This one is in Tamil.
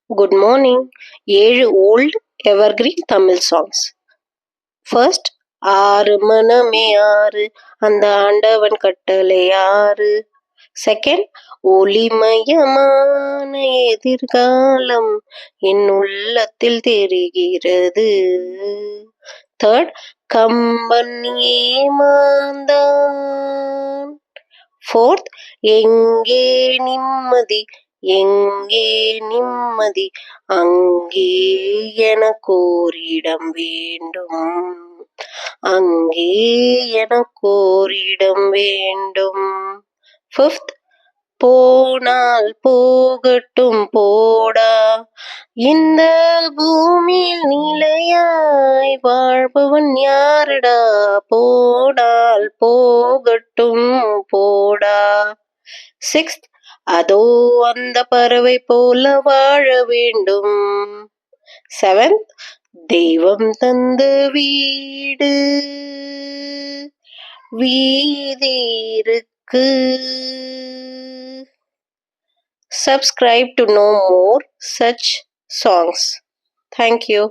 Good morning. 7 old evergreen Tamil songs. First, ஆறு மனமே ஆறு அந்த ஆண்டவன் கட்டளை ஆறு. செகண்ட், ஒளிமயமான எதிர்காலம் என் உள்ளத்தில் தெரிகிறது. தேர்ட், கம்பன் ஏமாந்தான். ஃபோர்த், எங்கே நிம்மதி எங்கே நிம்மதி அங்கே எனக்கோரிடம் வேண்டும், அங்கே எனக்கோரிடம் வேண்டும். ஃபிஃப்த், போனால் போகட்டும் போடா, இந்த பூமியில் நிலையாய் வாழ்பவன் யாரடா, போனால் போகட்டும் போடா. சிக்ஸ்த், அதோ அந்த பறவை போல வாழ வேண்டும். செவன்த், தெய்வம் தந்த வீடு வீதி இருக்கு. Subscribe to know more such songs. Thank you.